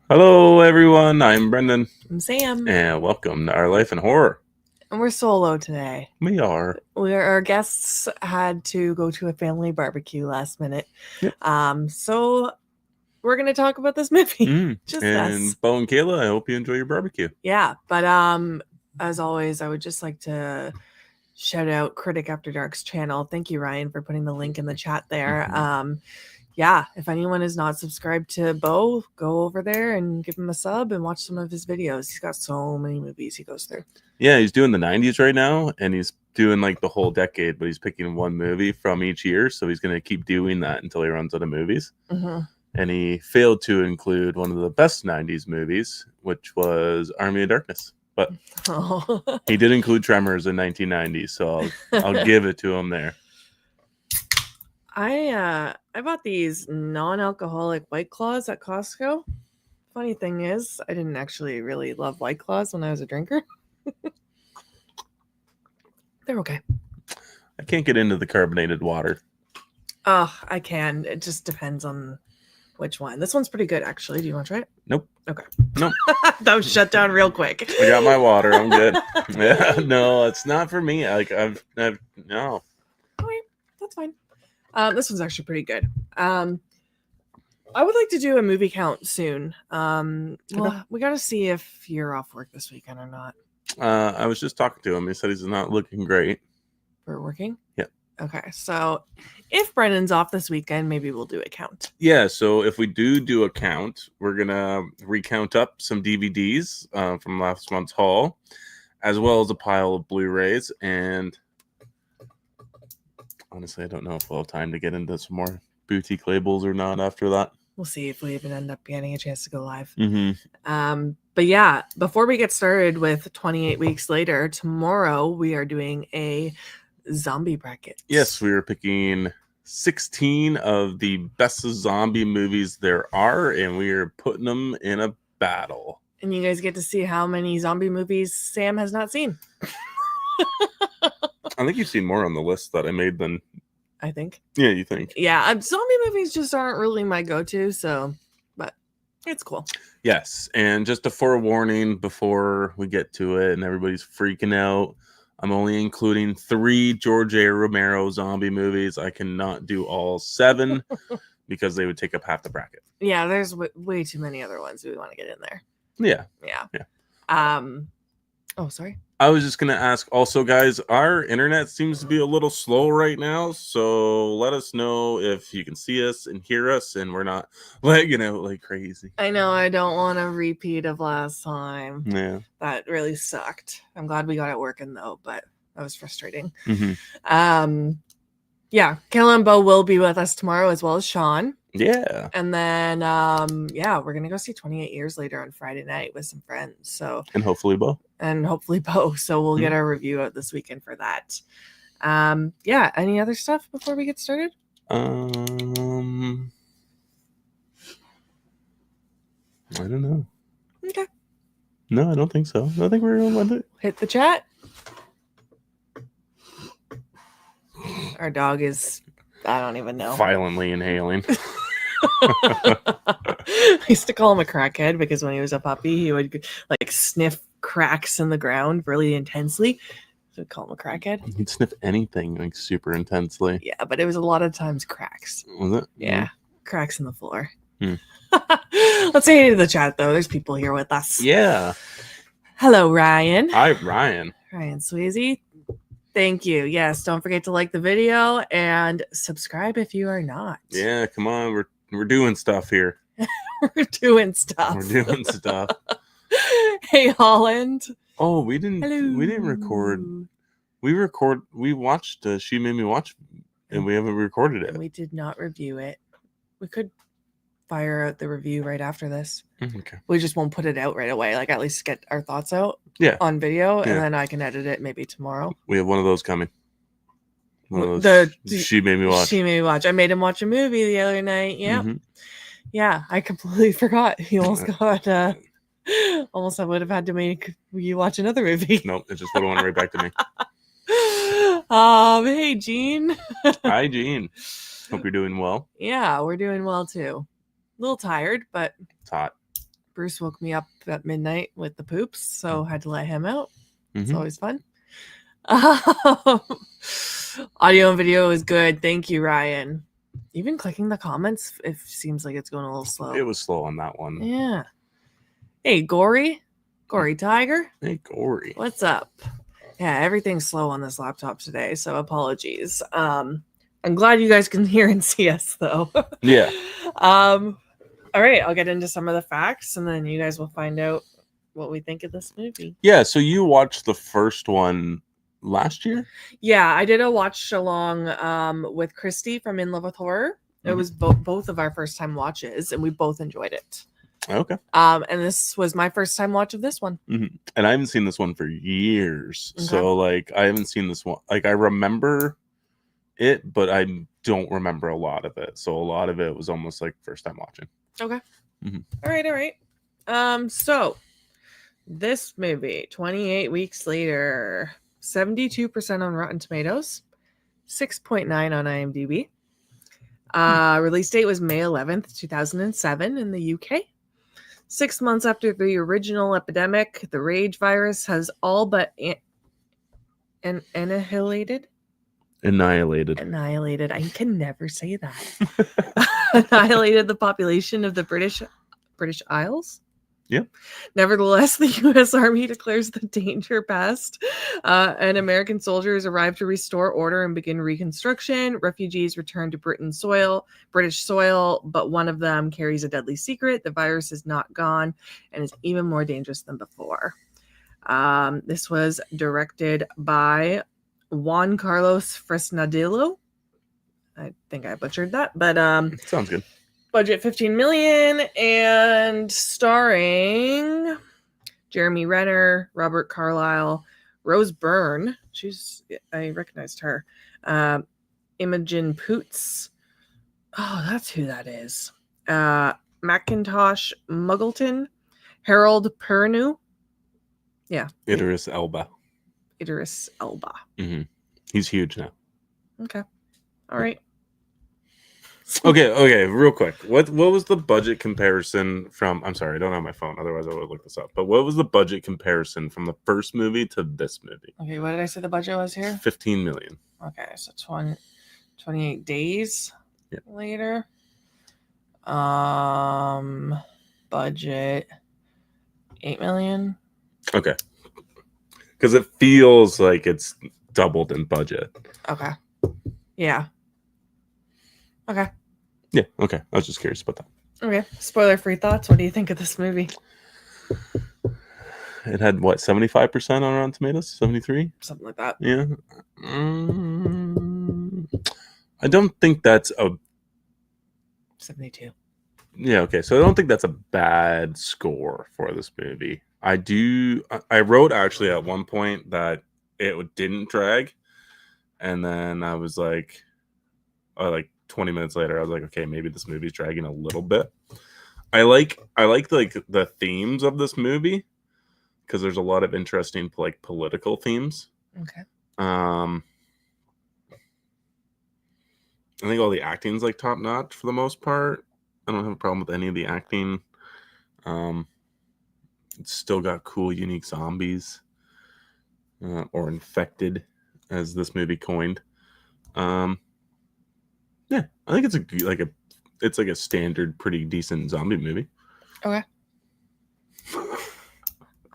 Hello, everyone. I'm Brendan, I'm Sam. and welcome to Our Life in Horror. And we're solo today. We are. Our guests had to go to a family barbecue last minute. Yep. So we're going to talk about this movie. Just and us. Beau and Kayla, I hope you enjoy your barbecue. Yeah. But as always, I would just like to shout out Critic After Dark's channel. Thank you, Ryan, for putting the link in the chat there. Yeah, if anyone is not subscribed to Beau, go over there and give him a sub and watch some of his videos. He's got so many movies he goes through. Yeah, he's doing the 90s right now, and he's doing like the whole decade, but he's picking one movie from each year, so he's going to keep doing that until he runs out of movies. And he failed to include one of the best 90s movies, which was Army of Darkness. But he did include Tremors in 1990, so I'll give it to him there. I bought these non-alcoholic White Claws at Costco. Funny thing is, I didn't actually really love White Claws when I was a drinker. They're okay. I can't get into the carbonated water. Oh, I can. It just depends on which one. This one's pretty good, actually. Do you want to try it? Nope. Okay. Nope. That was shut down real quick. I got my water. I'm good. Yeah, no, it's not for me. Like I've no. Okay, that's fine. This one's actually pretty good. I would like to do a movie count soon. Well, we got to see if you're off work this weekend or not. I was just talking to him. He said he's not looking great. For working? Yeah. Okay, so if Brendan's off this weekend, maybe we'll do a count. Yeah, so if we do a count, we're gonna recount up some DVDs from last month's haul, as well as a pile of Blu-rays. And honestly, I don't know if we'll have time to get into some more boutique labels or not after that. We'll see if we even end up getting a chance to go live. Mm-hmm. But yeah, before we get started with 28 Weeks Later, tomorrow we are doing a zombie bracket. Yes, we are picking 16 of the best zombie movies there are, and we are putting them in a battle. And you guys get to see how many zombie movies Sam has not seen. I think you've seen more on the list that I made than I think. Yeah, you think? Yeah, zombie movies just aren't really my go-to, so but it's cool. Yes, and just a forewarning before we get to it and everybody's freaking out, I'm only including 3 George A. Romero zombie movies. I cannot do all 7 because they would take up half the bracket. Yeah, there's way too many other ones we want to get in there. Yeah. Oh, sorry. I was just going to ask also, guys, our internet seems to be a little slow right now, so let us know if you can see us and hear us and we're not like crazy. I know, I don't want a repeat of last time. Yeah. That really sucked. I'm glad we got it working though, but that was frustrating. Yeah, Kayla and Beau will be with us tomorrow as well as Sean. Yeah. And then we're gonna go see 28 Years Later on Friday night with some friends. So and hopefully Beau. So we'll get our review out this weekend for that. Yeah, any other stuff before we get started? I don't know. Okay. No, I don't think so. I think we're going with it. Hit the chat. Our dog is, I don't even know, violently inhaling. I used to call him a crackhead because when he was a puppy, he would like sniff cracks in the ground really intensely. So we'd call him a crackhead. He'd sniff anything like super intensely. Yeah, but it was a lot of times cracks. Was it? Yeah, cracks in the floor. Let's say hey to the chat though. There's people here with us. Yeah. Hello, Ryan. Hi, Ryan. Ryan Sweezy. Thank you. Yes, don't forget to like the video and subscribe if you are not. Yeah, come on. We're doing stuff here. We're doing stuff. We're doing stuff. Hey, Holland. Oh, we didn't Hello. record. We watched She Made Me Watch, and we haven't recorded it. We did not review it. We could fire out the review right after this. Okay. We just won't put it out right away. Like at least get our thoughts out on video, and then I can edit it maybe tomorrow. We have one of those coming. She Made Me Watch. She Made Me Watch. I made him watch a movie the other night. Yeah. Yeah, I completely forgot. He almost got almost I would have had to make you watch another movie. Nope, it just would have went right back to me. Hey Gene. Hi Gene. Hope you're doing well. Yeah, we're doing well too. A little tired, but it's hot. Bruce woke me up at midnight with the poops, so had to let him out. It's always fun. Audio and video is good. Thank you, Ryan. Even clicking the comments, it seems like it's going a little slow. It was slow on that one. Yeah. Hey, Gory Tiger. Hey, Gory. What's up? Yeah, everything's slow on this laptop today, so apologies. I'm glad you guys can hear and see us, though. Yeah. All right, I'll get into some of the facts, and then you guys will find out what we think of this movie. Yeah, so you watched the first one last year? Yeah, I did a watch along with Christy from In Love with Horror. It was both of our first time watches, and we both enjoyed it. Okay. And this was my first time watch of this one. And I haven't seen this one for years. Okay. So, like, I haven't seen this one. Like, I remember it, but I don't remember a lot of it. So, a lot of it was almost like first time watching. Okay. All right. So, this movie, 28 weeks later, 72% on Rotten Tomatoes, 6.9 on IMDb. Release date was May 11th, 2007 in the UK. 6 months after the original epidemic, the rage virus has all but annihilated. I can never say that. Annihilated the population of the British Isles. Yeah. Nevertheless, the U.S. Army declares the danger past, and American soldiers arrive to restore order and begin reconstruction. Refugees return to British soil, but one of them carries a deadly secret. The virus is not gone and is even more dangerous than before. This was directed by Juan Carlos Fresnadillo. I think I butchered that, but sounds good. Budget $15 million, and starring Jeremy Renner, Robert Carlyle, Rose Byrne. I recognized her. Imogen Poots. Oh, that's who that is. Macintosh Muggleton, Harold Perrineau. Yeah. Idris Elba. He's huge now. Okay. All right. Okay, real quick. What was the budget comparison from? I'm sorry, I don't have my phone. Otherwise, I would have looked this up. But what was the budget comparison from the first movie to this movie? Okay, what did I say the budget was here? $15 million. Okay, so 28 days later. Budget $8 million. Okay, because it feels like it's doubled in budget. Okay. Yeah. Okay. Yeah, okay. I was just curious about that. Okay. Spoiler-free thoughts. What do you think of this movie? It had, 75% on Rotten Tomatoes? 73? Something like that. Yeah. I don't think that's a... 72. Yeah, okay. So I don't think that's a bad score for this movie. I wrote actually at one point that it didn't drag. And then I was like 20 minutes later, I was like, okay, maybe this movie's dragging a little bit. I like the themes of this movie because there's a lot of interesting political themes. Okay. I think all the acting's top notch for the most part. I don't have a problem with any of the acting. It's still got cool, unique zombies, or infected, as this movie coined. Yeah, I think it's a standard, pretty decent zombie movie. Okay.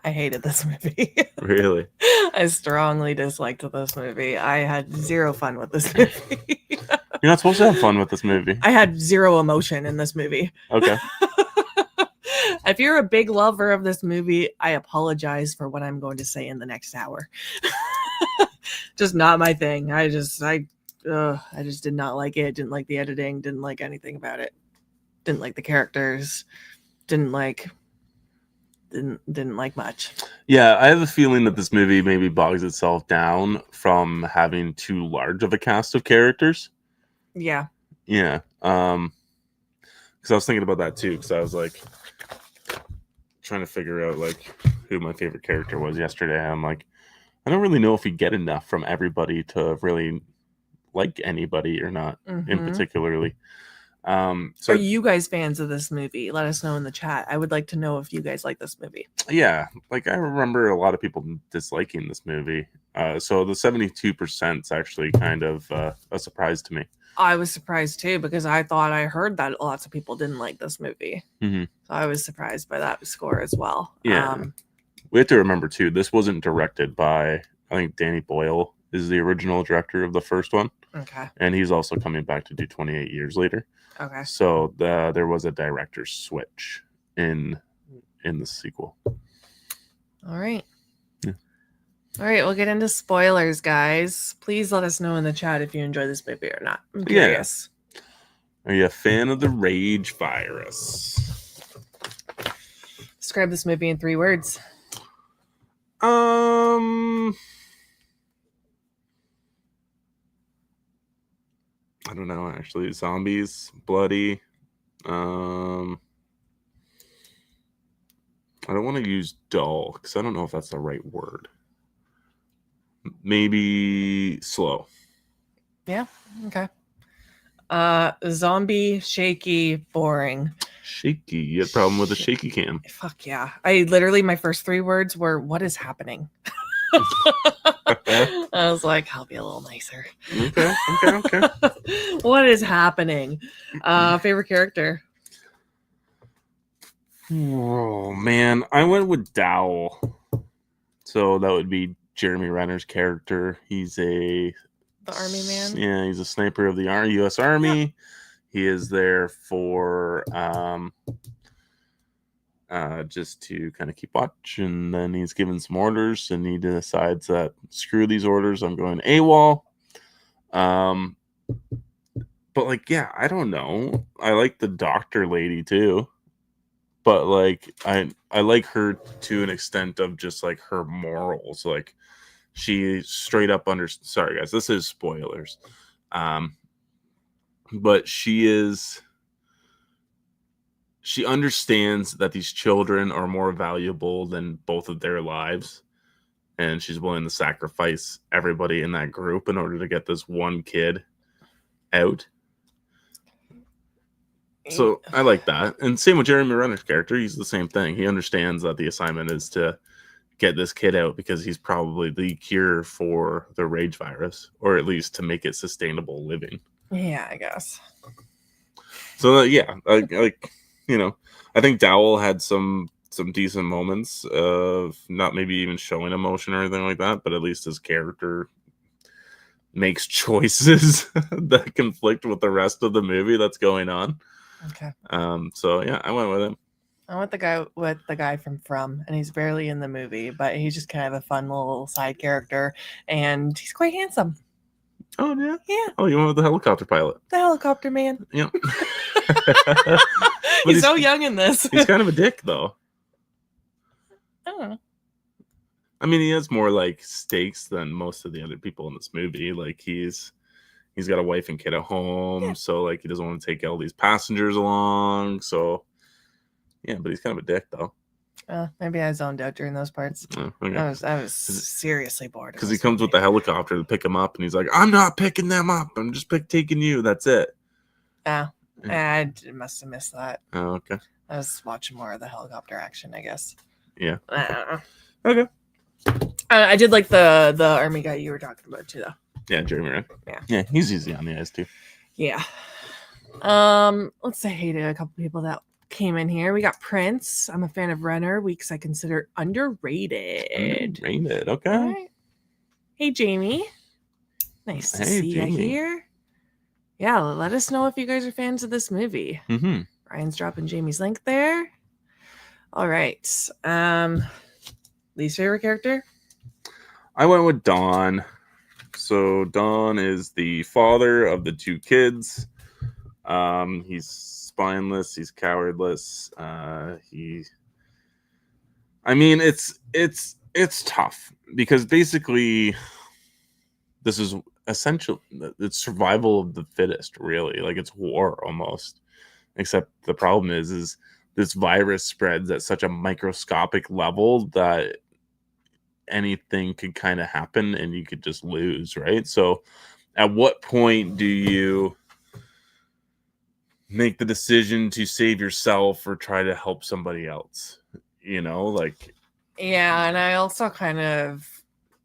I hated this movie. Really? I strongly disliked this movie. I had zero fun with this movie. You're not supposed to have fun with this movie. I had zero emotion in this movie. Okay. If you're a big lover of this movie, I apologize for what I'm going to say in the next hour. Just not my thing. I just did not like it. Didn't like the editing. Didn't like anything about it. Didn't like the characters. Didn't like much. Yeah, I have a feeling that this movie maybe bogs itself down from having too large of a cast of characters. Yeah. Yeah. Because I was thinking about that too. Because I was trying to figure out who my favorite character was yesterday. I'm like, I don't really know if we get enough from everybody to really like anybody or not, in particularly. So are you guys fans of this movie? Let us know in the chat. I would like to know if you guys like this movie. yeah, like I remember a lot of people disliking this movie. So the 72% is actually kind of a surprise to me. I was surprised too, because I thought I heard that lots of people didn't like this movie. Mm-hmm. So I was surprised by that score as well. Yeah. We have to remember too, this wasn't directed by, I think Danny Boyle is the original director of the first one. Okay. And he's also coming back to do 28 years later. Okay. So there was a director's switch in the sequel. All right. Yeah. All right, we'll get into spoilers, guys. Please let us know in the chat if you enjoy this movie or not. I'm curious. Yeah. Are you a fan of the rage virus? Describe this movie in 3 words. I don't know, actually. Zombies, bloody. I don't want to use dull because I don't know if that's the right word. Maybe slow. Yeah. Okay. Zombie, shaky, boring. Shaky. You had a problem with the shaky cam. Fuck yeah. I literally, my first 3 words were, what is happening? I was like, I'll be a little nicer. Okay. What is happening? Favorite character? Oh, man. I went with Dowell. So that would be Jeremy Renner's character. He's the army man. Yeah, he's a sniper of the U.S. Army. Yeah. He is there for just to kind of keep watch, and then he's given some orders, and he decides that screw these orders, I'm going AWOL. But like, yeah, I don't know. I like the doctor lady too, but like, I like her to an extent of just like her morals, like. She straight up sorry guys, this is spoilers. But she understands that these children are more valuable than both of their lives. And she's willing to sacrifice everybody in that group in order to get this one kid out. So I like that. And same with Jeremy Renner's character. He's the same thing. He understands that the assignment is to get this kid out because he's probably the cure for the rage virus, or at least to make it sustainable living. Yeah, I guess. So yeah, like you know, I think Dowell had some decent moments of not maybe even showing emotion or anything like that, but at least his character makes choices that conflict with the rest of the movie that's going on. Okay. So yeah, I went with him. I went with the guy from, and he's barely in the movie, but he's just kind of a fun little side character, and he's quite handsome. Oh yeah, yeah. Oh, you went with the helicopter pilot, the helicopter man. Yeah. He's so young in this. He's kind of a dick, though. I don't know. I mean, he has more like stakes than most of the other people in this movie. Like he's got a wife and kid at home, so like he doesn't want to take all these passengers along. So. Yeah, but he's kind of a dick, though. Maybe I zoned out during those parts. Oh, okay. I was seriously bored. Because he comes with the helicopter to pick him up, and he's like, I'm not picking them up. I'm just taking you. That's it. Oh, I must have missed that. Oh, okay. I was watching more of the helicopter action, I guess. Yeah. Okay. I did like the army guy you were talking about, too, though. Yeah, Jeremy Renner. Yeah. Yeah, he's easy on the eyes, too. Yeah. Let's say hey to a couple people that came in here. We got Prince. I'm a fan of Renner. Weeks I consider underrated. Underrated. Okay. Right. Hey, Jamie. Nice to see you here. Yeah, let us know if you guys are fans of this movie. Mm-hmm. Ryan's dropping Jamie's link there. All right. Least favorite character? I went with Don. So Don is the father of the 2 kids. He's spineless, he's cowardless. I mean, it's tough because basically this is essential. It's survival of the fittest, really. Like it's war almost. Except the problem is this virus spreads at such a microscopic level that anything could kind of happen and you could just lose, right? So at what point do you make the decision to save yourself or try to help somebody else. Like. Yeah, and I also kind of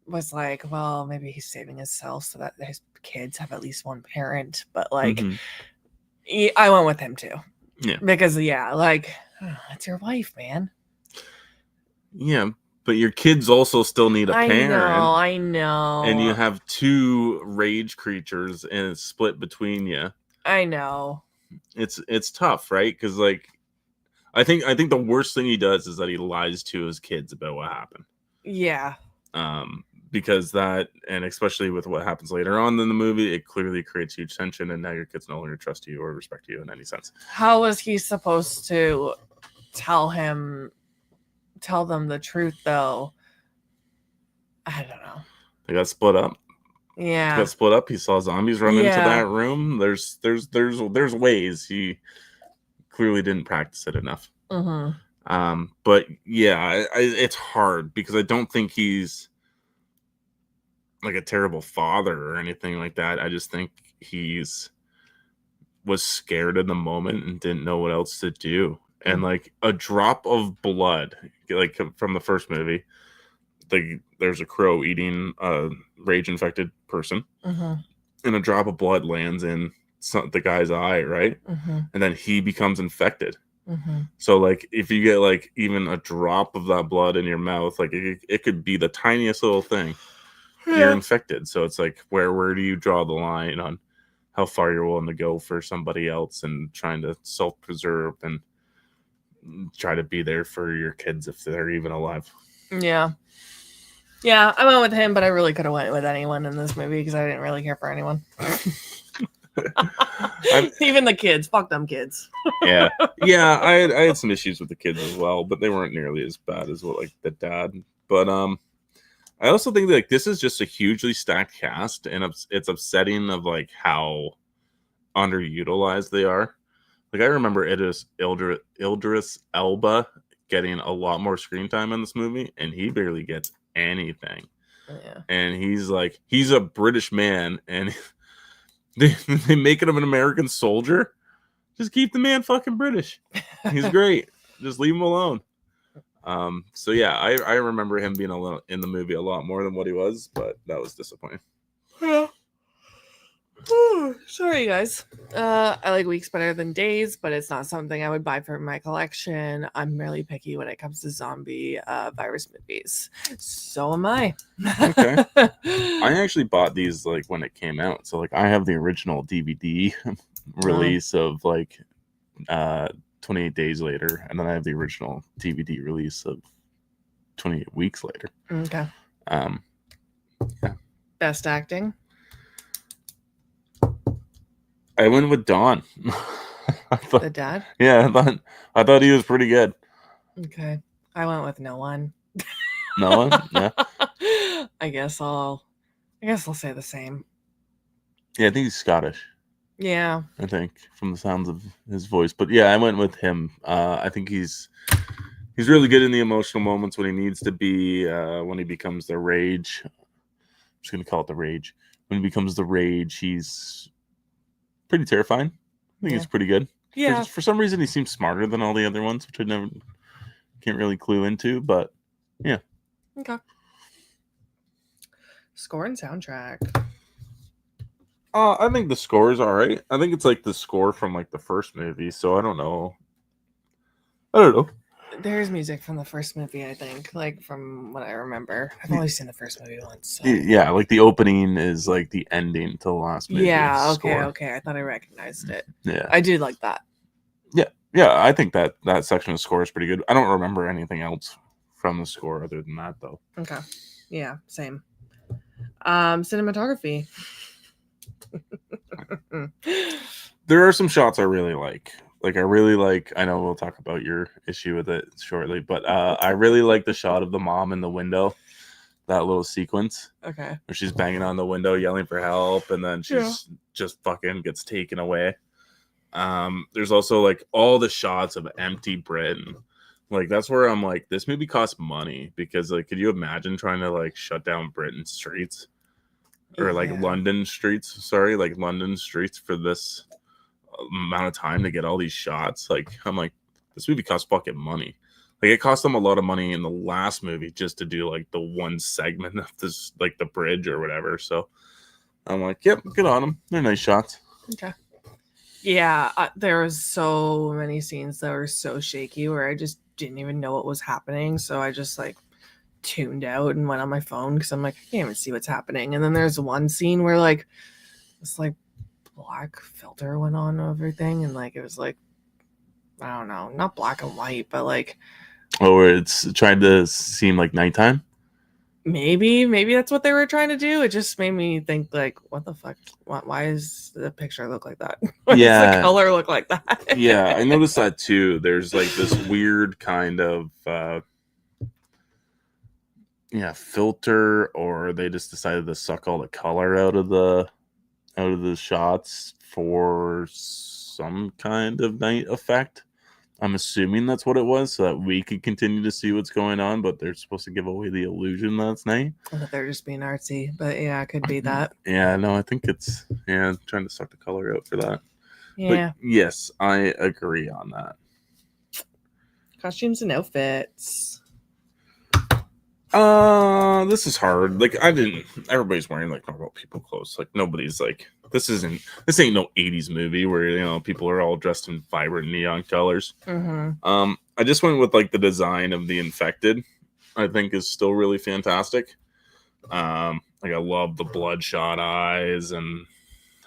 was like, well, maybe he's saving himself so that his kids have at least one parent. But like, I went with him too. Yeah. Because like, it's your wife, man. Yeah, but your kids also still need a parent. I know. And you have two rage creatures, and it's split between you. I know. It's tough, right? Because like, I think the worst thing he does is that he lies to his kids about what happened. Yeah. Because that, and especially with what happens later on in the movie, it clearly creates huge tension, and now your kids no longer trust you or respect you in any sense. How was he supposed to tell them the truth, though? I don't know. They got split up. Yeah. Got split up. He saw zombies run into that room. There's ways. He clearly didn't practice it enough. But yeah, it's hard because I don't think he's like a terrible father or anything like that. I just think was scared in the moment and didn't know what else to do. And like a drop of blood, like from the first movie, there's a crow eating a rage infected person, and a drop of blood lands in the guy's eye, right? And then he becomes infected. So like if you get like even a drop of that blood in your mouth, like it could be the tiniest little thing, you're infected. So it's like where do you draw the line on how far you're willing to go for somebody else and trying to self-preserve and try to be there for your kids if they're even alive. Yeah, I went with him, but I really could have went with anyone in this movie because I didn't really care for anyone. Even the kids. Fuck them kids. yeah. I had some issues with the kids as well, but they weren't nearly as bad as what like the dad. But I also think that like this is just a hugely stacked cast, and it's upsetting of like how underutilized they are. Like I remember Idris Elba getting a lot more screen time in this movie, and he barely gets anything. Yeah. And he's a British man, and they make him an American soldier. Just keep the man fucking British. He's great. Just leave him alone. So yeah, I remember him being in the movie a lot more than what he was, but that was disappointing. Yeah. Sorry, guys. I like weeks better than days, but it's not something I would buy for my collection. I'm really picky when it comes to zombie virus movies. So am I. Okay. I actually bought these like when it came out. So like I have the original DVD release of like 28 days later, and then I have the original DVD release of 28 weeks later. Okay. Yeah. Best acting? I went with Don. The dad? Yeah, I thought he was pretty good. Okay. I went with no one. No one? Yeah. I guess I'll say the same. Yeah, I think he's Scottish. Yeah. I think from the sounds of his voice. But yeah, I went with him. I think he's really good in the emotional moments when he needs to be, when he becomes the rage. I'm just gonna call it the rage. When he becomes the rage, he's pretty terrifying. I think he's pretty good. Yeah. For some reason, he seems smarter than all the other ones, which I can't really clue into. But yeah. Okay. Score and soundtrack. I think the score is all right. I think it's like the score from like the first movie. So I don't know. There's music from the first movie, I think, like from what I remember. I've only seen the first movie once. So. Yeah, like the opening is like the ending to the last movie. Yeah, okay. I thought I recognized it. Yeah. I do like that. Yeah, I think that section of the score is pretty good. I don't remember anything else from the score other than that, though. Okay. Yeah, same. Cinematography. There are some shots I really like. I know we'll talk about your issue with it shortly, but I really like the shot of the mom in the window, that little sequence. Okay. Where she's banging on the window, yelling for help, and then she's just fucking gets taken away. There's also like all the shots of empty Britain. Like that's where I'm like, this movie costs money because like, could you imagine trying to like shut down Britain streets or like London streets? Sorry, like London streets for this amount of time to get all these shots. Like, I'm like, this movie costs fucking money. Like, it cost them a lot of money in the last movie just to do like the one segment of this, like the bridge or whatever. So I'm like, yep, good on them. They're nice shots. Okay. Yeah, there was so many scenes that were so shaky where I just didn't even know what was happening. So I just like tuned out and went on my phone because I'm like, I can't even see what's happening. And then there's one scene where like this like black filter went on everything, and like it was like, I don't know, not black and white, but like, or it's trying to seem like nighttime. Maybe that's what they were trying to do. It just made me think like, what the fuck? Why is the picture look like that? Why does the color look like that? Yeah, I noticed that too. There's like this weird kind of filter, or they just decided to suck all the color out of the shots for some kind of night effect. I'm assuming that's what it was, so that we could continue to see what's going on, but they're supposed to give away the illusion that it's night. That they're just being artsy, but yeah, it could be that. Yeah, no, I think it's trying to suck the color out for that. Yeah. But yes, I agree on that. Costumes and outfits. This is hard. Like, everybody's wearing like normal people clothes. Like, nobody's like, this ain't no 80s movie where, people are all dressed in vibrant neon colors. Mm-hmm. I just went with like the design of the infected. I think is still really fantastic. Like, I love the bloodshot eyes and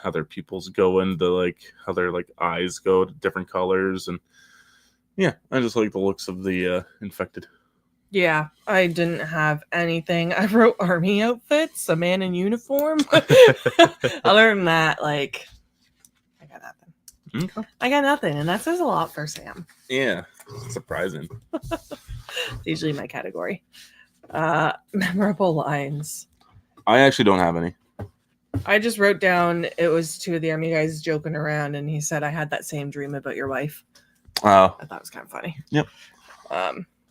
how their pupils go into like how their like eyes go to different colors, and yeah, I just like the looks of the infected. Yeah, I didn't have anything. I wrote army outfits, a man in uniform. Other than that, like, I got nothing. Okay. I got nothing, and that says a lot for Sam. Yeah, surprising. It's usually my category. Memorable lines. I actually don't have any. I just wrote down, it was two of the army guys joking around, and he said, I had that same dream about your wife. Oh. I thought it was kind of funny. Yep.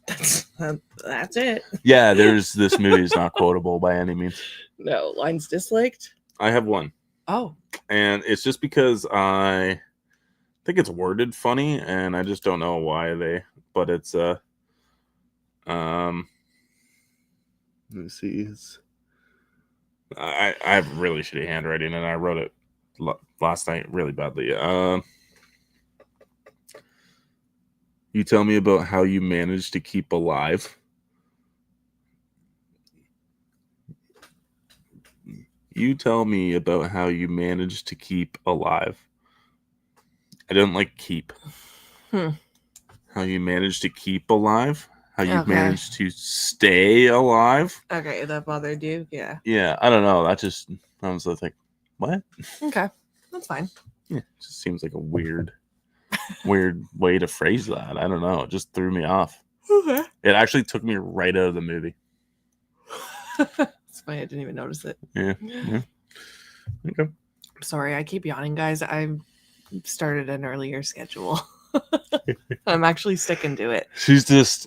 That's it. Yeah, this movie is not quotable by any means. No, lines disliked? I have one. Oh. And it's just because I think it's worded funny, and I just don't know why but it's let me see. I have really shitty handwriting, and I wrote it last night really badly. You tell me about how you managed to keep alive. You tell me about how you managed to keep alive. I didn't like keep. How you managed to keep alive. How you managed to stay alive. Okay, that bothered you? Yeah. Yeah, I don't know. I was like, what? Okay, that's fine. Yeah, it just seems like a weird way to phrase that. I don't know. It just threw me off. Okay. It actually took me right out of the movie. It's funny, I didn't even notice it. Yeah. Okay. Sorry, I keep yawning, guys. I started an earlier schedule. I'm actually sticking to it. She's just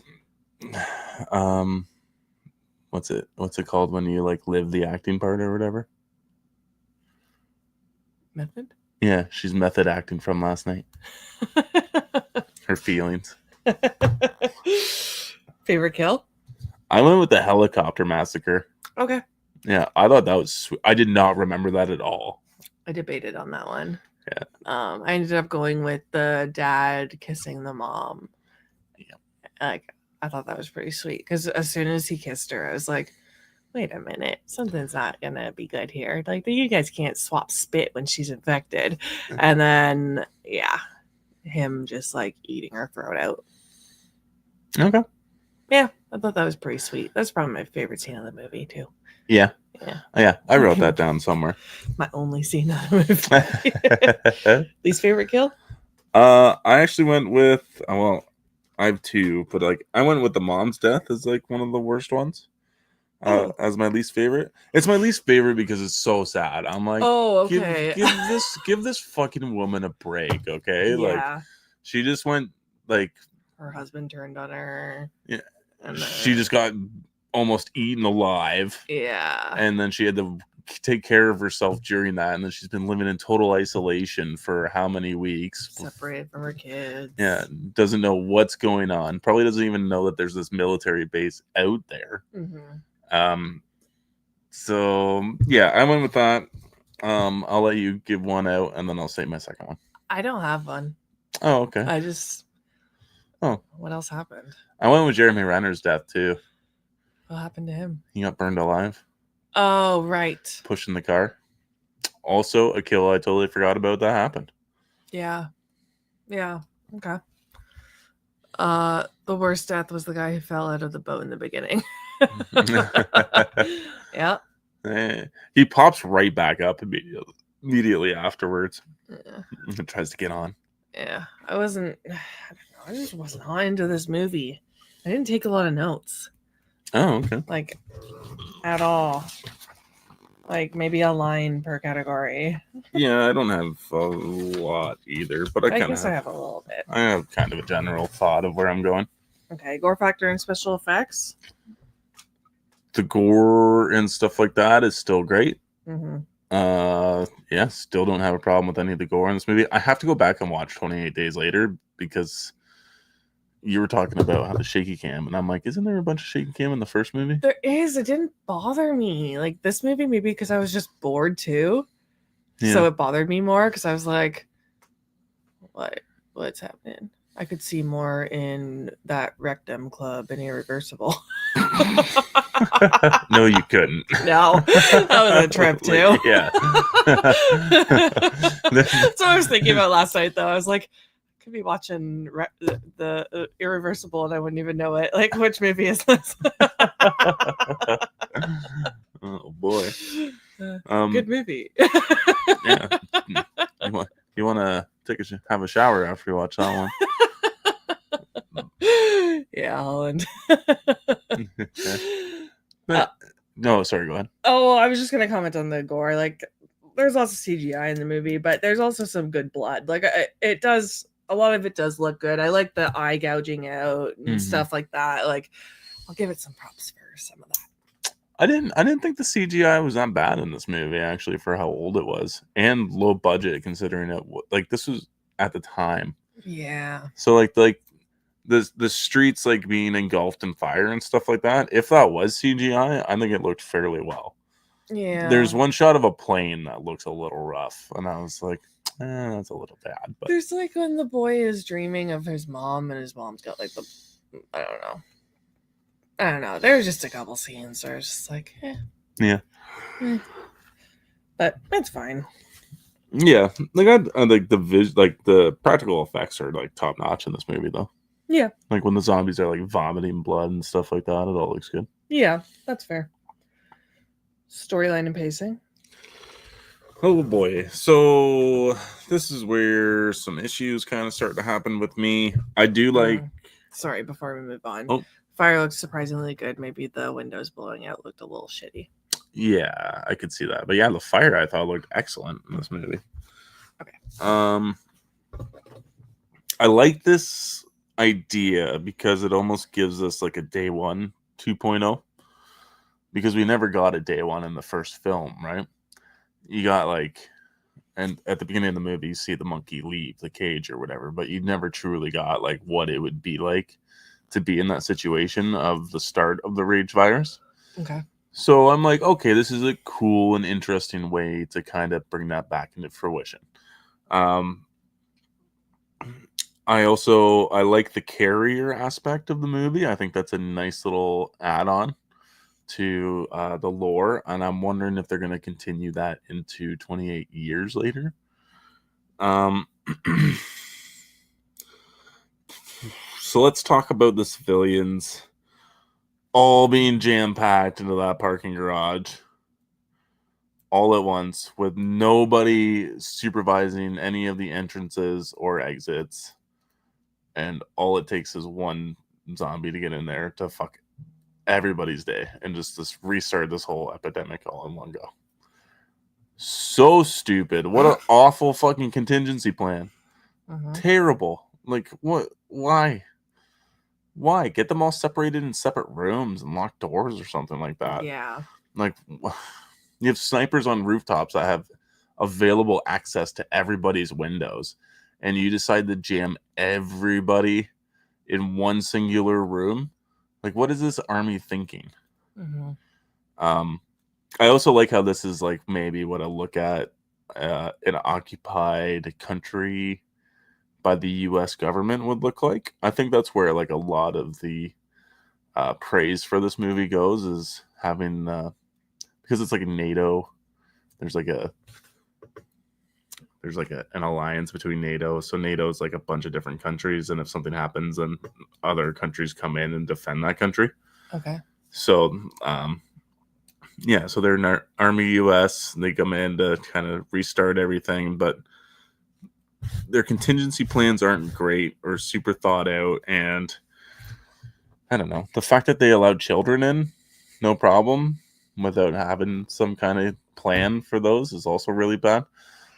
what's it called when you like live the acting part or whatever? Method? Yeah, she's method acting from last night. Her feelings. Favorite kill? I went with the helicopter massacre. Okay. Yeah, I thought that was sweet. I did not remember that at all. I debated on that one. Yeah. I ended up going with the dad kissing the mom. Yeah. Like, I thought that was pretty sweet because as soon as he kissed her, I was like, wait a minute, something's not gonna be good here. Like, you guys can't swap spit when she's infected. And then, yeah, him just like eating her throat out. Okay. Yeah, I thought that was pretty sweet. That's probably my favorite scene of the movie too. Yeah. Yeah, I wrote that down somewhere. My only scene of the movie. Least favorite kill? I actually went with I have two, but like I went with the mom's death as like one of the worst ones. As my least favorite. It's my least favorite because it's so sad. I'm like, okay. give this fucking woman a break, okay? Yeah. Like, she just went like her husband turned on her. Yeah. And she just got almost eaten alive. Yeah. And then she had to take care of herself during that, and then she's been living in total isolation for how many weeks, separated from her kids. Yeah, doesn't know what's going on, probably doesn't even know that there's this military base out there. So yeah, I went with that. I'll let you give one out, and then I'll say my second one. I don't have one. Oh, okay. What else happened? I went with Jeremy Renner's death too. What happened to him? He got burned alive. Oh, right. Pushing the car. Also, a kill I totally forgot about that happened. Yeah. Okay. The worst death was the guy who fell out of the boat in the beginning. Yeah. He pops right back up immediately afterwards. And tries to get on. Yeah. I just wasn't on into this movie. I didn't take a lot of notes. Oh, okay. Like, at all. Like, maybe a line per category. Yeah, I don't have a lot either, but I guess I have a little bit. I have kind of a general thought of where I'm going. Okay, gore factor and special effects. The gore and stuff like that is still great. Mm-hmm. Still don't have a problem with any of the gore in this movie. I have to go back and watch 28 Days Later because you were talking about how the shaky cam, and I'm like, isn't there a bunch of shaky cam in the first movie? There is. It didn't bother me. Like, this movie, maybe because I was just bored too. Yeah. So it bothered me more because I was like, what's happening? I could see more in that Rectum Club and Irreversible. No, you couldn't. No, that was a trip too. Yeah. That's what I was thinking about last night, though. I was like, I could be watching the Irreversible and I wouldn't even know it. Like, which movie is this? Oh boy. Good movie. Yeah. You want to have a shower after you watch that one? Yeah, Holland. No, sorry, go ahead. Oh, I was just gonna comment on the gore. Like, there's lots of CGI in the movie, but there's also some good blood. Like, it does. A lot of it does look good. I like the eye gouging out and stuff like that. Like, I'll give it some props for some of that. I didn't think the CGI was that bad in this movie, actually, for how old it was and low budget, considering it like this was at the time. Yeah. So like the streets like being engulfed in fire and stuff like that. If that was CGI, I think it looked fairly well. Yeah. There's one shot of a plane that looks a little rough, and I was like, that's a little bad. But there's like when the boy is dreaming of his mom, and his mom's got like I don't know. There's just a couple scenes where it's just like, yeah. But it's fine. Yeah, like I like the practical effects are like top notch in this movie, though. Yeah. Like when the zombies are like vomiting blood and stuff like that, it all looks good. Yeah, that's fair. Storyline and pacing. Oh boy. So this is where some issues kind of start to happen with me. I do like... Sorry, before we move on. Oh. Fire looks surprisingly good. Maybe the windows blowing out looked a little shitty. Yeah, I could see that. But yeah, the fire I thought looked excellent in this movie. Okay. I like this idea because it almost gives us like a day one 2.0, because we never got a day one in the first film, right? You got like, and at the beginning of the movie you see the monkey leave the cage or whatever, but you never truly got like what it would be like to be in that situation of the start of the rage virus. Okay. So I'm like, okay, this is a cool and interesting way to kind of bring that back into fruition. I like the carrier aspect of the movie. I think that's a nice little add-on to the lore, and I'm wondering if they're going to continue that into 28 years later. So let's talk about the civilians all being jam-packed into that parking garage all at once with nobody supervising any of the entrances or exits. And all it takes is one zombie to get in there to fuck everybody's day and just restart this whole epidemic all in one go. So stupid. What an awful fucking contingency plan. Terrible. Like, what? Why? Get them all separated in separate rooms and locked doors or something like that. Yeah. Like, You have snipers on rooftops that have available access to everybody's windows, and you decide to jam everybody in one singular room. Like, what is this army thinking? I also like how this is like maybe what I look at an occupied country by the U.S. government would look like. I think that's where like a lot of the praise for this movie goes, is having because it's like a NATO. There's like an alliance between NATO. So NATO is like a bunch of different countries, and if something happens, then other countries come in and defend that country. Okay. So yeah, so they're in Army US. They come in to kind of restart everything, but their contingency plans aren't great or super thought out. And I don't know, the fact that they allowed children in, no problem, without having some kind of plan for those is also really bad.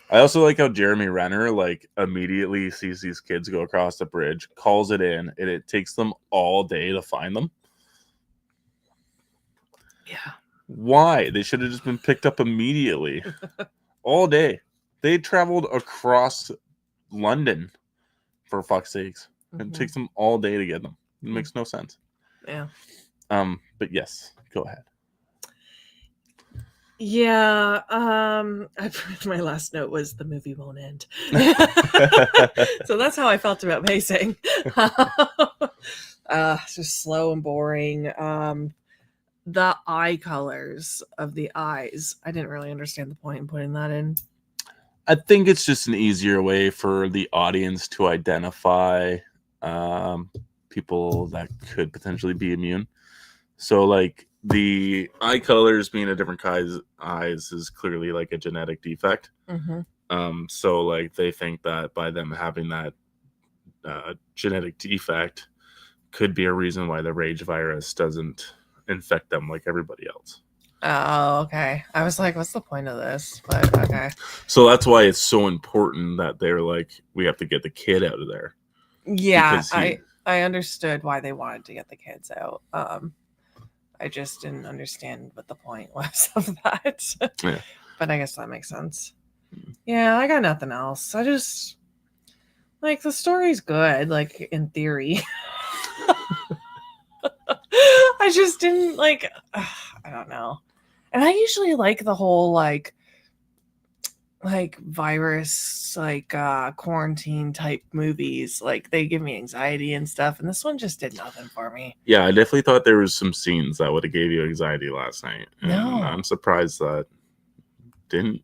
I also like how Jeremy Renner like immediately sees these kids go across the bridge, calls it in, and it takes them all day to find them. Yeah. Why? They should have just been picked up immediately. All day. They traveled across London, for fuck's sakes. It takes them all day to get them. It makes no sense. Yeah. But yes, go ahead. Yeah. My last note was the movie won't end. So that's how I felt about pacing. It's just slow and boring. The eye colors of the eyes, I didn't really understand the point in putting that in. I think it's just an easier way for the audience to identify people that could potentially be immune. So like the eye colors being a different guy's eyes is clearly like a genetic defect. So like they think that by them having that genetic defect could be a reason why the rage virus doesn't infect them like everybody else. Oh, okay. I was like, what's the point of this? But okay. So that's why it's so important that they're like, we have to get the kid out of there. Yeah, I understood why they wanted to get the kids out. I just didn't understand what the point was of that. Yeah. But I guess that makes sense. Yeah, I got nothing else. I just like the story's good, like in theory. I just didn't like I don't know. And I usually like the whole like virus, like quarantine type movies. Like they give me anxiety and stuff, and this one just did nothing for me. Yeah, I definitely thought there was some scenes that would have gave you anxiety last night. And no, I'm surprised that didn't.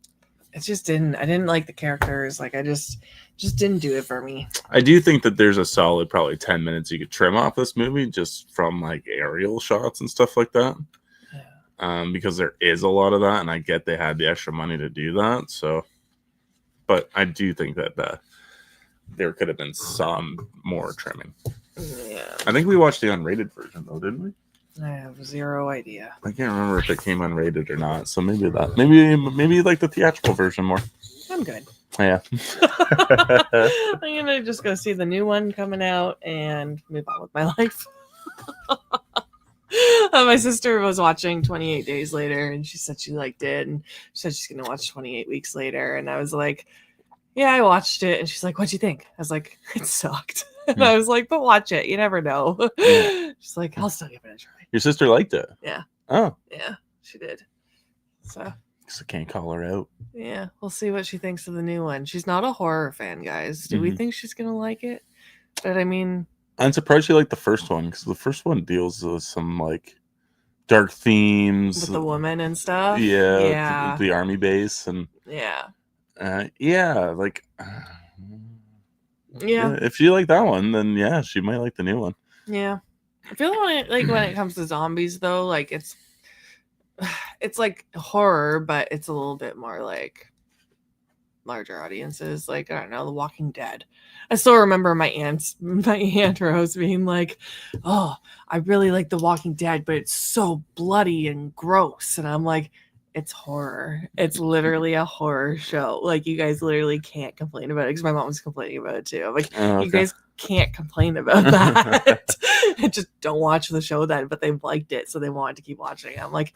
It just didn't. I didn't like the characters. Like I just didn't do it for me. I do think that there's a solid probably 10 minutes you could trim off this movie just from like aerial shots and stuff like that. Yeah. Because there is a lot of that, and I get they had the extra money to do that. So, but I do think that there could have been some more trimming. Yeah. I think we watched the unrated version though, didn't we? I have zero idea. I can't remember if it came unrated or not. So maybe you like the theatrical version more. I'm good. Yeah. I'm gonna just go see the new one coming out and move on with my life. My sister was watching 28 Days Later, and she said she liked it, and she said she's gonna watch 28 Weeks Later, and I was like, yeah, I watched it, and she's like, what'd you think? I was like, it sucked. And I was like, but watch it, you never know. Yeah. She's like, I'll still give it a try. Your sister liked it? Yeah. Oh. Yeah, she did. So I can't call her out. Yeah, we'll see what she thinks of the new one. She's not a horror fan, guys. Do we think she's gonna like it? But I mean, I'm surprised she liked the first one, because the first one deals with some like dark themes with the woman and stuff. Yeah. The army base and yeah. Like yeah. If she liked that one, then yeah, she might like the new one. Yeah. I feel like when it comes to zombies though, like it's like horror, but it's a little bit more like larger audiences. Like I don't know, The Walking Dead. I still remember my aunt Rose being like, "Oh, I really like The Walking Dead, but it's so bloody and gross." And I'm like, "It's horror. It's literally a horror show. Like you guys literally can't complain about it." Because my mom was complaining about it too. I'm like, okay. You guys can't complain about that. Just don't watch the show then. But they liked it, so they wanted to keep watching. I'm like,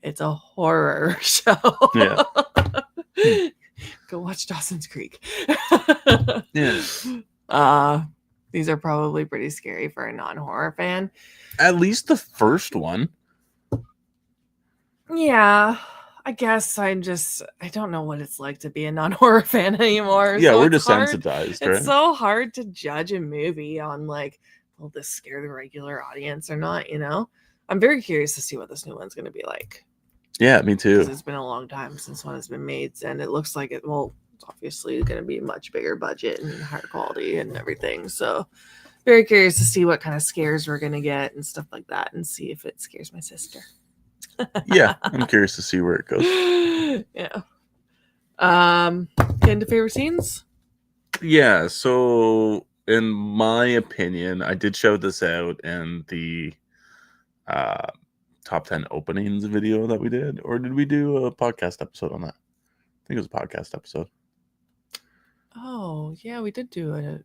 It's a horror show. Yeah. Go watch Dawson's Creek. Yeah. These are probably pretty scary for a non-horror fan. At least the first one. Yeah, I guess I don't know what it's like to be a non-horror fan anymore. Yeah, so we're it's hard. desensitized, right? It's so hard to judge a movie on like, will this scare the regular audience or not, you know? I'm very curious to see what this new one's going to be like. Yeah, me too. Because it's been a long time since one has been made, and it looks like it's obviously going to be a much bigger budget and higher quality and everything. So very curious to see what kind of scares we're going to get and stuff like that, and see if it scares my sister. Yeah, I'm curious to see where it goes. Yeah. Get into favorite scenes? Yeah, so in my opinion, I did show this out in the top 10 openings video that we did, or did we do a podcast episode on that? I think it was a podcast episode. Oh, yeah, we did do an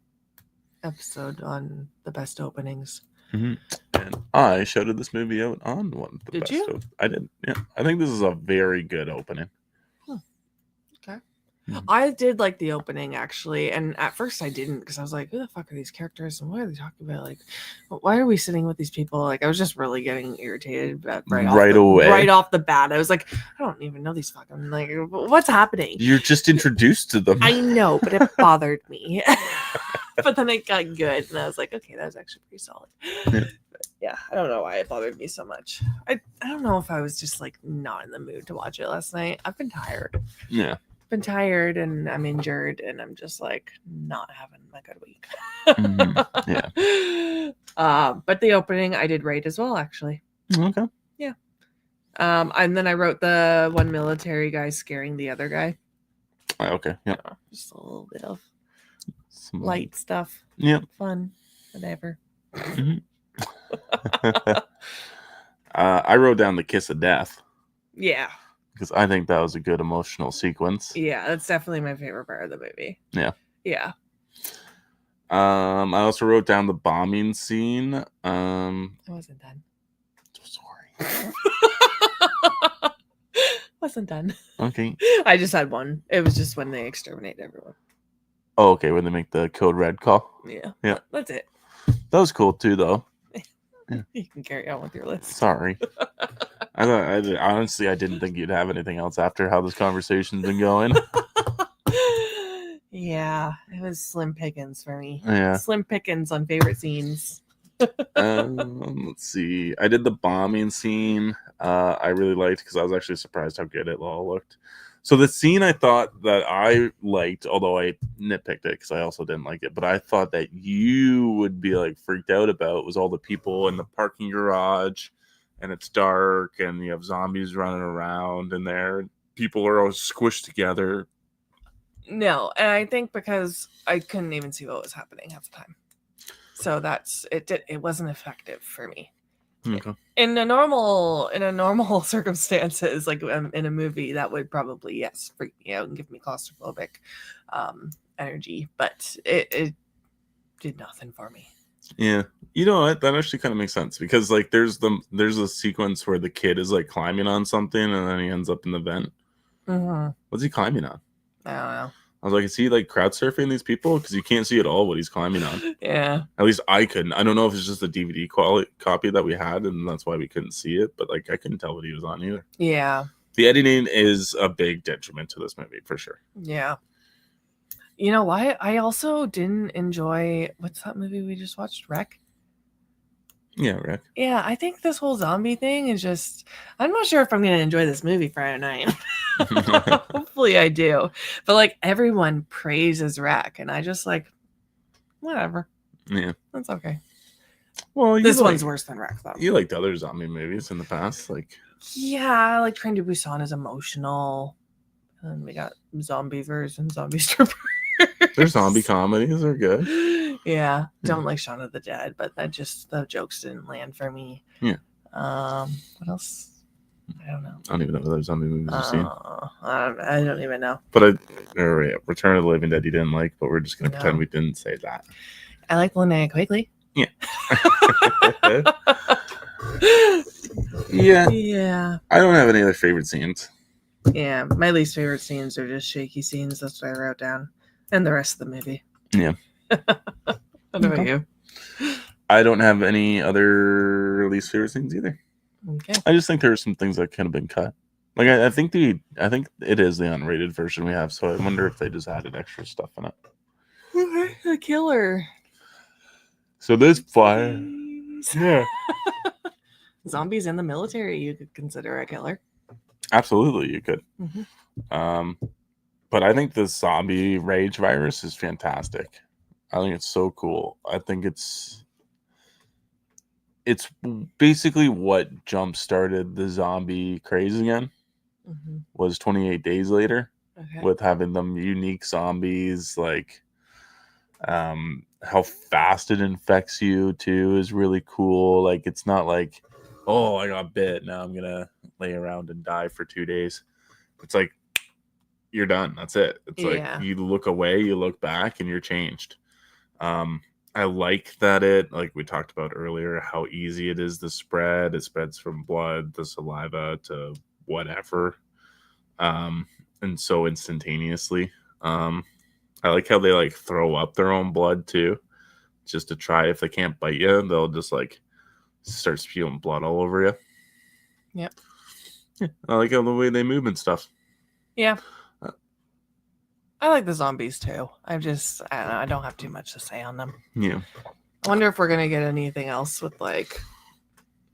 episode on the best openings. Mm-hmm. And I shouted this movie out on one of the Did best. you? I did. Yeah, I think this is a very good opening. Okay. Mhm. I did like the opening actually, and at first I didn't, because I was like, who the fuck are these characters and what are they talking about? Like, why are we sitting with these people? Like, I was just really getting irritated right away. Right off the bat. I was like, I don't even know these fucking, like, what's happening? You're just introduced to them. I know, but it bothered me. But then it got good, and I was like, okay, that was actually pretty solid. Yeah. But yeah, I don't know why it bothered me so much. I don't know if I was just like not in the mood to watch it last night. I've been tired. Yeah. Been tired, and I'm injured, and I'm just like not having a good week. Mm-hmm. Yeah. But the opening I did rate as well, actually. Okay. Yeah. And then I wrote the one military guy scaring the other guy. Okay. Yeah. Just a little bit of Some light stuff. Yeah. Fun. Whatever. Mm-hmm. I wrote down the kiss of death. Yeah. Because I think that was a good emotional sequence. Yeah, that's definitely my favorite part of the movie. Yeah. Yeah. I also wrote down the bombing scene. I wasn't done. Sorry. Wasn't done. Okay. I just had one. It was just when they exterminate everyone. Oh, okay. When they make the code red call. Yeah. Yeah. That's it. That was cool too, though. Yeah. You can carry on with your list. Sorry. Honestly, I didn't think you'd have anything else after how this conversation's been going. Yeah, it was slim pickings for me. Yeah. Slim pickings on favorite scenes. Let's see. I did the bombing scene. I really liked, because I was actually surprised how good it all looked. So the scene I thought that I liked, although I nitpicked it because I also didn't like it, but I thought that you would be like freaked out about, was all the people in the parking garage, and it's dark, and you have zombies running around, and there people are all squished together. No, and I think because I couldn't even see what was happening half the time, so it wasn't effective for me. Okay. In a normal circumstances, like in a movie, that would probably freak me out and give me claustrophobic energy, but it did nothing for me. Yeah, you know what? That actually kind of makes sense, because like there's a sequence where the kid is like climbing on something, and then he ends up in the vent. Mm-hmm. What's he climbing on? I don't know. I was like, is he like crowd surfing these people? Because you can't see at all what he's climbing on. Yeah. At least I couldn't. I don't know if it's just a DVD copy that we had, and that's why we couldn't see it. But like, I couldn't tell what he was on either. Yeah. The editing is a big detriment to this movie for sure. Yeah. You know why? I also didn't enjoy, what's that movie we just watched? Wreck? Yeah, Rick. Yeah, I think this whole zombie thing is just, I'm not sure if I'm going to enjoy this movie Friday night. Hopefully I do. But like everyone praises Wreck, and I just like, whatever. Yeah. That's okay. Well, this one's worse than Wreck, though. You liked other zombie movies in the past, like. Yeah, like Train to Busan is emotional. And we got Zombievers and Zombie Strippers. Their zombie comedies are good. Yeah. Don't like Shaun of the Dead, but the jokes didn't land for me. Yeah. What else? I don't know. I don't even know what other zombie movies you've seen. I don't even know. But Return of the Living Dead you didn't like, but we're just going to pretend we didn't say that. I like Linnea Quigley. Yeah. Yeah. Yeah. I don't have any other favorite scenes. Yeah. My least favorite scenes are just shaky scenes. That's what I wrote down. And the rest of the movie. Yeah. What about you? I don't have any other least favorite scenes either. Okay. I just think there are some things that could have been cut. Like I think it is the unrated version we have, so I wonder if they just added extra stuff in it. Okay. The killer. So this fire. Yeah. Zombies in the military, you could consider a killer. Absolutely, you could. Mm-hmm. But I think the zombie rage virus is fantastic. I think it's so cool. I think it's basically what jump started the zombie craze again. Mm-hmm. Was 28 Days Later, Okay. with having them unique zombies, like how fast it infects you too is really cool. Like it's not like, oh, I got bit, now I'm gonna lay around and die for 2 days. It's like you're done. That's it. It's like you look away, you look back, and you're changed. I like that like we talked about earlier, how easy it is to spread. It spreads from blood to saliva to whatever, and so instantaneously. I like how they like throw up their own blood too, just to try. If they can't bite you, they'll just like start spewing blood all over you. Yep. Yeah, I like how the way they move and stuff. Yeah. I like the zombies too. I don't have too much to say on them. Yeah. I wonder if we're gonna get anything else with like,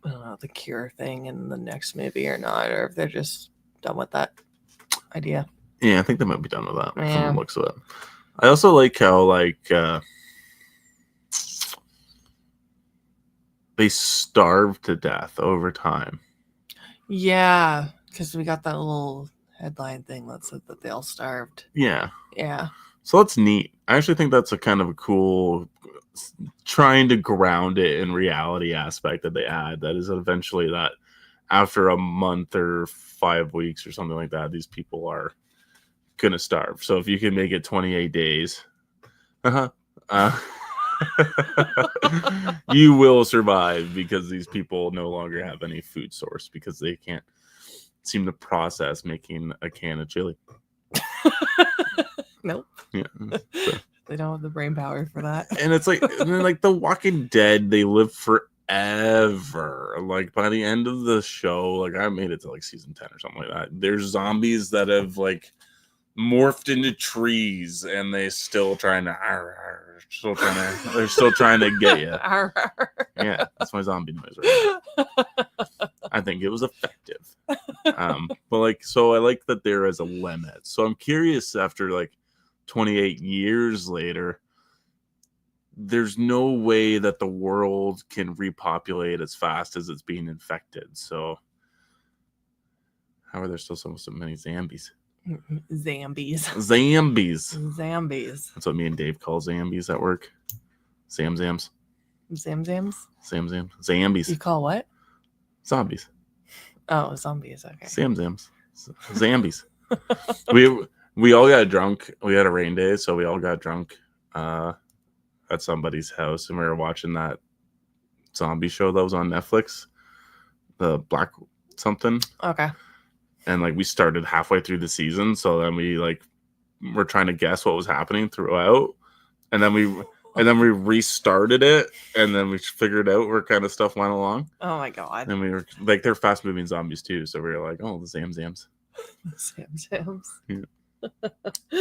I don't know, the cure thing in the next movie or not, or if they're just done with that idea. Yeah, I think they might be done with that from Yeah. the looks of it. I also like how they starve to death over time. Yeah, because we got that little headline thing that said that they all starved. Yeah. Yeah. So that's neat. I actually think that's a kind of a cool trying to ground it in reality aspect that they add. That is eventually that after a month or 5 weeks or something like that, these people are gonna starve. So if you can make it 28 days, you will survive, because these people no longer have any food source because they can't seem to process making a can of chili. Nope. Yeah. So. They don't have the brain power for that. And it's like The Walking Dead, they live forever. Like by the end of the show, like I made it to like season 10 or something like that. There's zombies that have like morphed into trees, and they're still trying to get you. Yeah, that's my zombie noise right now. I think it was effective. But like, so I like that there is a limit. So I'm curious, after like 28 years later, there's no way that the world can repopulate as fast as it's being infected. So how are there still so many zombies? Zambies. That's what me and Dave call zambies at work. Zamzams. Zambies. You call what? Zombies. Oh, zombies. Okay. Zamzams. Zambies. we all got drunk. We had a rain day, so we all got drunk at somebody's house, and we were watching that zombie show that was on Netflix, the Black something. Okay. And like we started halfway through the season, so then we like were trying to guess what was happening throughout, and then we restarted it, and then we figured out where kind of stuff went along. Oh my god! And we were like, they're fast moving zombies too, so we were like, oh, the Zamzams. Zamzams. Yeah.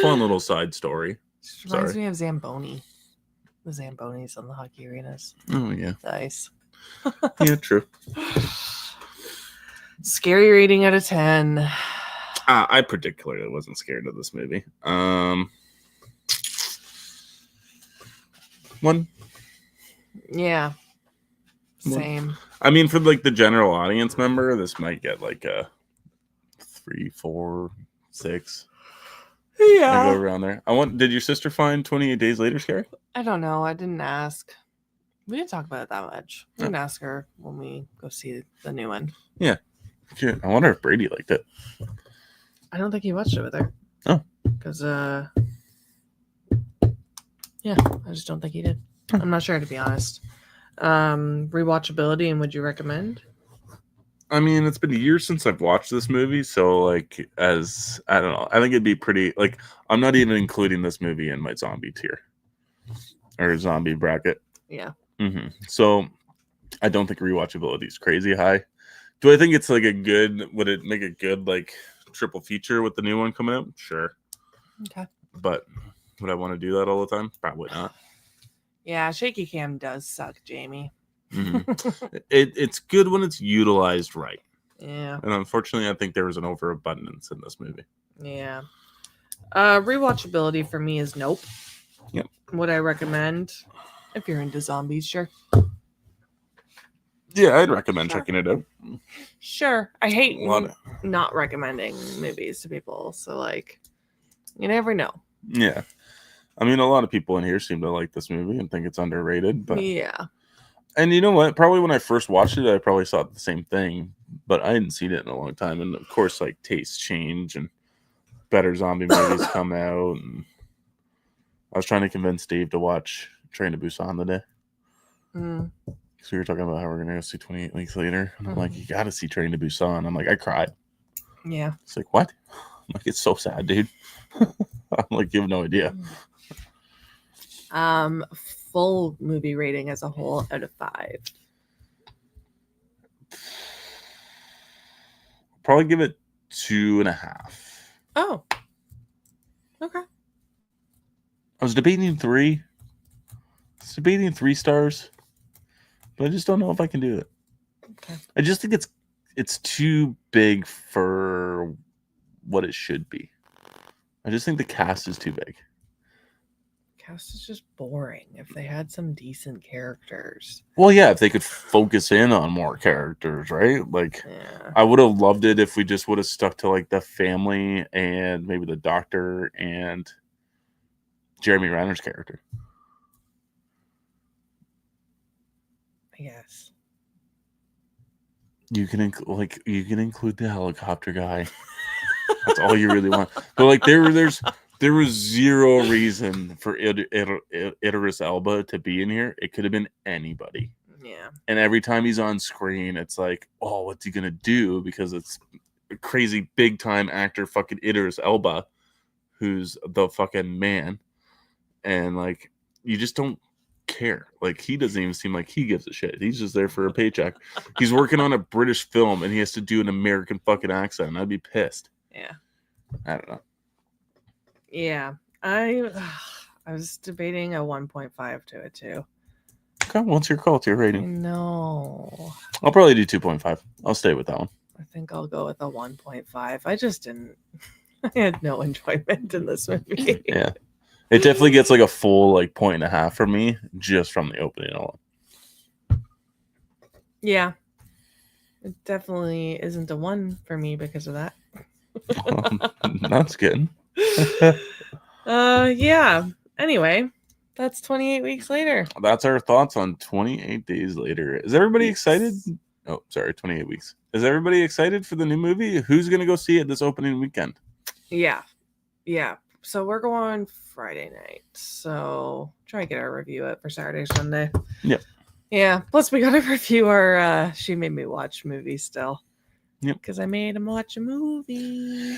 Fun little side story. Reminds me of Zamboni. The Zambonis on the hockey arenas. Oh yeah. Nice. Yeah, true. Scary rating out of 10. I particularly wasn't scared of this movie. 1. Yeah. Same. I mean, for like the general audience member, this might get like a 3, 4, 6. Yeah. Go around there. Did your sister find 28 Days Later scary? I don't know. I didn't ask. We didn't talk about it that much. We can ask her when we go see the new one. Yeah. I wonder if Brady liked it. I don't think he watched it with her. Oh. Because, yeah, I just don't think he did. I'm not sure, to be honest. Rewatchability, and would you recommend? I mean, it's been years since I've watched this movie, so like, as I don't know, I think it'd be pretty. Like, I'm not even including this movie in my zombie tier or zombie bracket. Yeah. So I don't think rewatchability is crazy high. Do I think it's like a good? Would it make a good like triple feature with the new one coming out? Sure. Okay. But would I want to do that all the time? Probably not. Yeah, shaky cam does suck, Jamie. It's good when it's utilized right. Yeah. And unfortunately, I think there was an overabundance in this movie. Yeah. Rewatchability for me is nope. Yep. Would I recommend if you're into zombies? Sure. Yeah, I'd recommend checking it out. Sure. I hate not recommending movies to people. So, like, you never know. Yeah. I mean, a lot of people in here seem to like this movie and think it's underrated. But yeah. And you know what? Probably when I first watched it, I probably saw the same thing. But I hadn't seen it in a long time. And, of course, like, tastes change and better zombie movies come out. And I was trying to convince Dave to watch Train to Busan today. So we were talking about how we're going to go see 28 Weeks Later. And I'm like, you got to see Train to Busan. I'm like, I cried. Yeah. It's like, what? I'm like, it's so sad, dude. I'm like, you have no idea. Full movie rating as a whole out of 5. Probably give it 2.5. Oh. Okay. I was debating 3. I was debating 3 stars. But I just don't know if I can do it. Okay. I just think it's too big for what it should be. I just think the cast is too big. Cast is just boring. If they had some decent characters. Well, yeah, if they could focus in on more characters, right? Like, yeah. I would have loved it if we just would have stuck to like the family and maybe the doctor and Jeremy Renner's character. Yes. You can include the helicopter guy. That's all you really want. But like there was zero reason for Idris Elba to be in here. It could have been anybody. Yeah. And every time he's on screen, it's like, oh, what's he gonna do? Because it's a crazy big time actor, fucking Idris Elba, who's the fucking man. And like, you just don't care. Like, he doesn't even seem like he gives a shit. He's just there for a paycheck. He's working on a British film and he has to do an American fucking accent. I'd be pissed. Yeah. I don't know. Yeah. I was debating a 1.5 to it too. Okay, what's your call to your rating? No. I'll probably do 2.5. I'll stay with that one. I think I'll go with a 1.5. I just didn't. I had no enjoyment in this movie. Yeah. It definitely gets like a full like 1.5 from me just from the opening alone. Yeah. It definitely isn't a 1 for me because of that. That's good. Yeah. Anyway, that's 28 weeks later. That's our thoughts on 28 days later. Is everybody excited? Oh, sorry, 28 weeks. Is everybody excited for the new movie? Who's going to go see it this opening weekend? Yeah. Yeah. So we're going Friday night. So try to get our review up for Saturday, Sunday. Yep. Yeah. Plus we got to review our She Made Me Watch movie still. Yep. Because I made him watch a movie.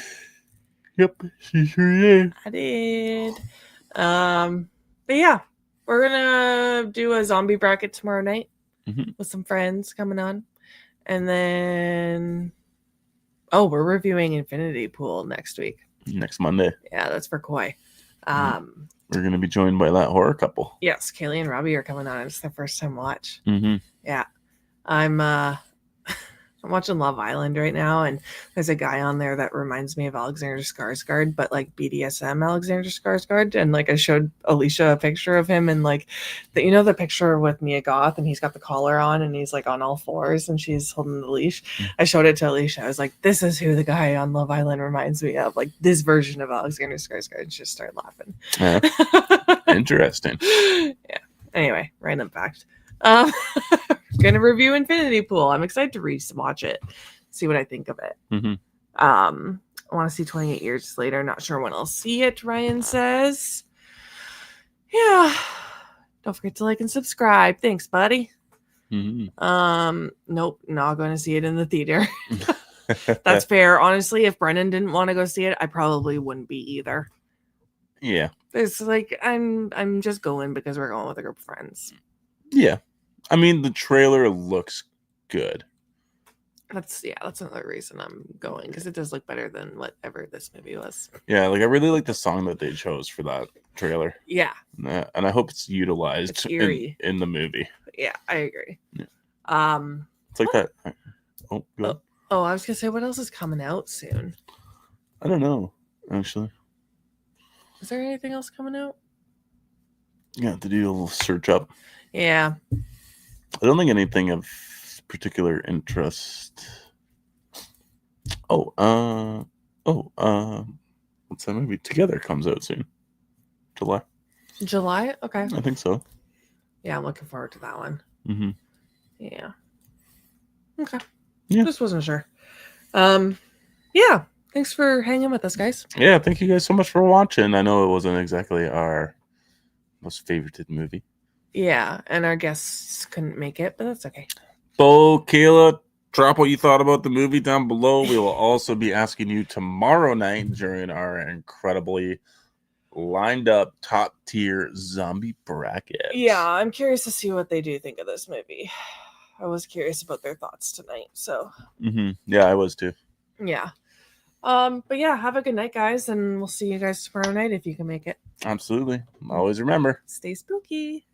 Yep. She sure did. I did. But yeah, we're gonna do a zombie bracket tomorrow night with some friends coming on. And then we're reviewing Infinity Pool next week. Next Monday. Yeah, that's for Koi. We're gonna be joined by that horror couple. Yes, Kaylee and Robbie are coming on. It's their first time watch. Yeah. I'm watching Love Island right now, and there's a guy on there that reminds me of Alexander Skarsgård, but like BDSM Alexander Skarsgård. And like I showed Alicia a picture of him, and like the picture with Mia Goth, and he's got the collar on, and he's like on all fours, and she's holding the leash. I showed it to Alicia. I was like, "This is who the guy on Love Island reminds me of, like this version of Alexander Skarsgård." And she just started laughing. Yeah. Interesting. Yeah. Anyway, random fact. Gonna review Infinity Pool. I'm excited to watch it, see what I think of it. I want to see 28 years later. Not sure when I'll see it. Ryan says, yeah. Don't forget to like and subscribe. Thanks, buddy. Nope, not going to see it in the theater. That's fair. Honestly, if Brennan didn't want to go see it, I probably wouldn't be either. Yeah. It's like I'm just going because we're going with a group of friends. Yeah. I mean, the trailer looks good. That's another reason I'm going, because it does look better than whatever this movie was. Yeah, like I really like the song that they chose for that trailer. Yeah. And I hope it's utilized It's eerie. in the movie. Yeah, I agree. Yeah. It's like that. Oh, go ahead. Oh, I was gonna say, what else is coming out soon? I don't know, actually. Is there anything else coming out? Yeah, to do a little search up. Yeah. I don't think anything of particular interest. What's that movie? Together comes out soon. July? Okay. I think so. Yeah, I'm looking forward to that one. Mm-hmm. Yeah. Okay. Yeah. Just wasn't sure. Yeah. Thanks for hanging with us, guys. Yeah, thank you guys so much for watching. I know it wasn't exactly our most favorited movie. Yeah, and our guests couldn't make it, but that's okay. Beau, Kayla, drop what you thought about the movie down below. We will also be asking you tomorrow night during our incredibly lined up top tier zombie bracket. Yeah, I'm curious to see what they do think of this movie. I was curious about their thoughts tonight, so. Yeah, I was too. Yeah. But yeah, have a good night, guys, and we'll see you guys tomorrow night if you can make it. Absolutely. Always remember. Stay spooky.